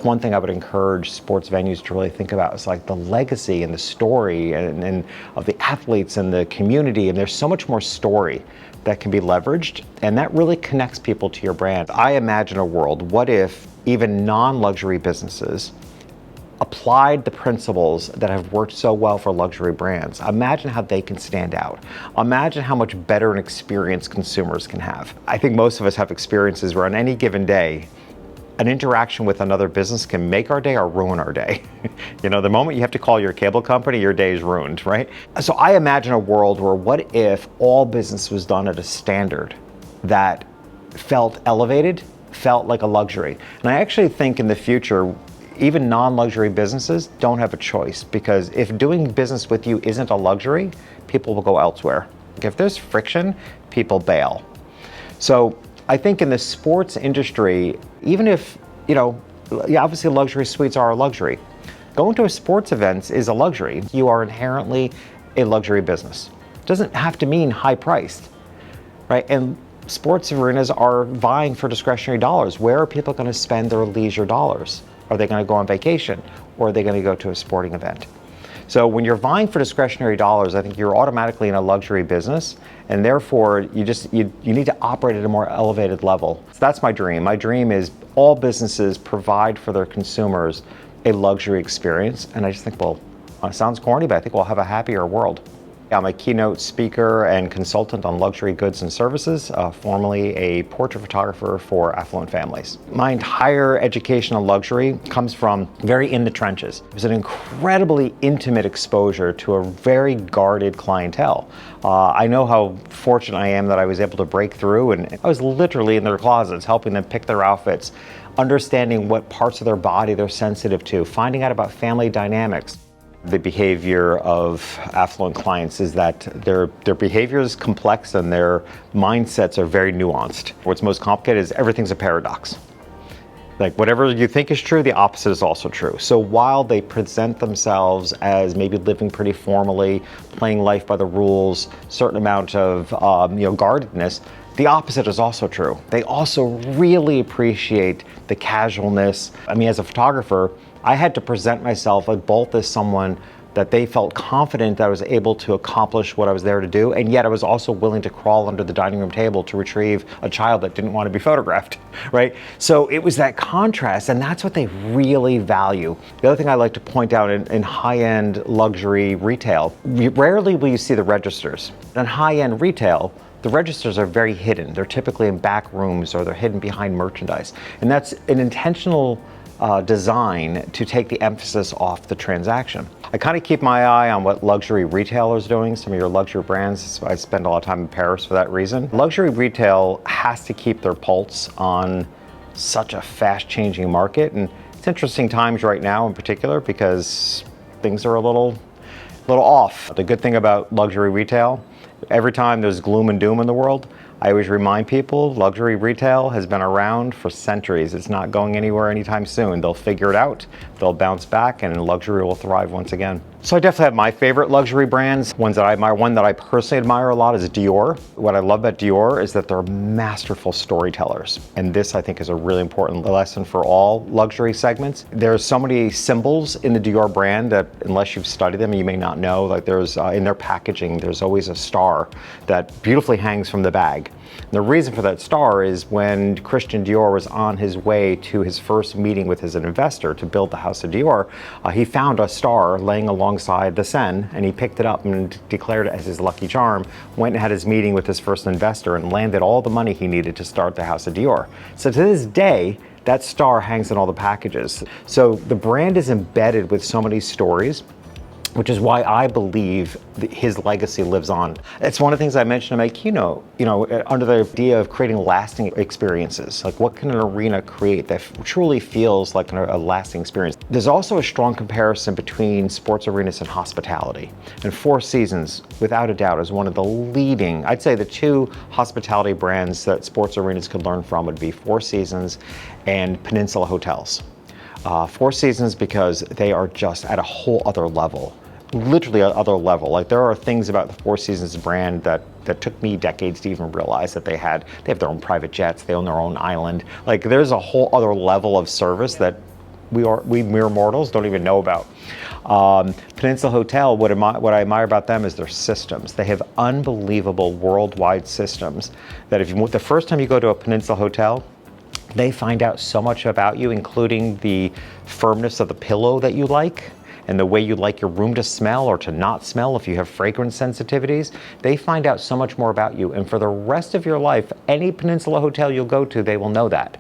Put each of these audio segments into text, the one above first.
One thing I would encourage sports venues to really think about is like the legacy and the story and of the athletes and the community. And there's so much more story that can be leveraged, and that really connects people to your brand. I imagine a world, what if even non-luxury businesses applied the principles that have worked so well for luxury brands? Imagine how they can stand out. Imagine how much better an experience consumers can have. I think most of us have experiences where on any given day, an interaction with another business can make our day or ruin our day. You know, the moment you have to call your cable company, your day is ruined, right? So I imagine a world where what if all business was done at a standard that felt elevated, felt like a luxury. And I actually think in the future, even non-luxury businesses don't have a choice, because if doing business with you isn't a luxury, people will go elsewhere. If there's friction, people bail. So I think in the sports industry, even if, obviously luxury suites are a luxury. Going to a sports event is a luxury. You are inherently a luxury business. It doesn't have to mean high priced, right? And sports arenas are vying for discretionary dollars. Where are people going to spend their leisure dollars? Are they going to go on vacation, or are they going to go to a sporting event? So when you're vying for discretionary dollars, I think you're automatically in a luxury business, and therefore you need to operate at a more elevated level. So that's my dream. My dream is all businesses provide for their consumers a luxury experience, and I just think, well, it sounds corny, but I think we'll have a happier world. I'm a keynote speaker and consultant on luxury goods and services, formerly a portrait photographer for affluent families. My entire education on luxury comes from very in the trenches. It was an incredibly intimate exposure to a very guarded clientele. I know how fortunate I am that I was able to break through, and I was literally in their closets helping them pick their outfits, understanding what parts of their body they're sensitive to, finding out about family dynamics. The behavior of affluent clients is that their behavior is complex and their mindsets are very nuanced. What's most complicated is everything's a paradox. Like whatever you think is true, the opposite is also true. So while they present themselves as maybe living pretty formally, playing life by the rules, certain amount of guardedness, the opposite is also true. They also really appreciate the casualness. I mean, as a photographer, I had to present myself both as someone that they felt confident that I was able to accomplish what I was there to do, and yet I was also willing to crawl under the dining room table to retrieve a child that didn't want to be photographed, right? So it was that contrast, and that's what they really value. The other thing I like to point out in high-end luxury retail, rarely will you see the registers. In high-end retail, the registers are very hidden. They're typically in back rooms, or they're hidden behind merchandise. And that's an intentional design to take the emphasis off the transaction. I kind of keep my eye on what luxury retailers are doing, some of your luxury brands. I spend a lot of time in Paris for that reason. Luxury retail has to keep their pulse on such a fast-changing market, and it's interesting times right now in particular because things are a little off. The good thing about luxury retail, every time there's gloom and doom in the world, I always remind people luxury retail has been around for centuries. It's not going anywhere anytime soon. They'll figure it out, they'll bounce back, and luxury will thrive once again. So I definitely have my favorite luxury brands, ones that I admire. One that I personally admire a lot is Dior. What I love about Dior is that they're masterful storytellers. And this, I think, is a really important lesson for all luxury segments. There's so many symbols in the Dior brand that unless you've studied them, you may not know. Like there's, in their packaging, there's always a star that beautifully hangs from the bag. And the reason for that star is when Christian Dior was on his way to his first meeting with his investor to build the House of Dior, he found a star laying alongside the Seine, and he picked it up and declared it as his lucky charm, went and had his meeting with his first investor and landed all the money he needed to start the House of Dior. So to this day, that star hangs in all the packages. So the brand is embedded with so many stories, which is why I believe his legacy lives on. It's one of the things I mentioned in my keynote, under the idea of creating lasting experiences. Like what can an arena create that truly feels like a lasting experience? There's also a strong comparison between sports arenas and hospitality. And Four Seasons, without a doubt, is one of the leading, I'd say the two hospitality brands that sports arenas could learn from would be Four Seasons and Peninsula Hotels. Four Seasons because they are just at a whole other level, literally another level. Like there are things about the Four Seasons brand that took me decades to even realize that they have their own private jets, they own their own island. Like there's a whole other level of service that we mere mortals don't even know about. Peninsula Hotel, what I admire about them is their systems. They have unbelievable worldwide systems that if the first time you go to a Peninsula Hotel, they find out so much about you, including the firmness of the pillow that you like and the way you like your room to smell or to not smell if you have fragrance sensitivities. They find out so much more about you. And for the rest of your life, any Peninsula Hotel you'll go to, they will know that.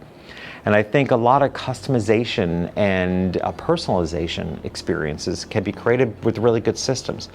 And I think a lot of customization and personalization experiences can be created with really good systems.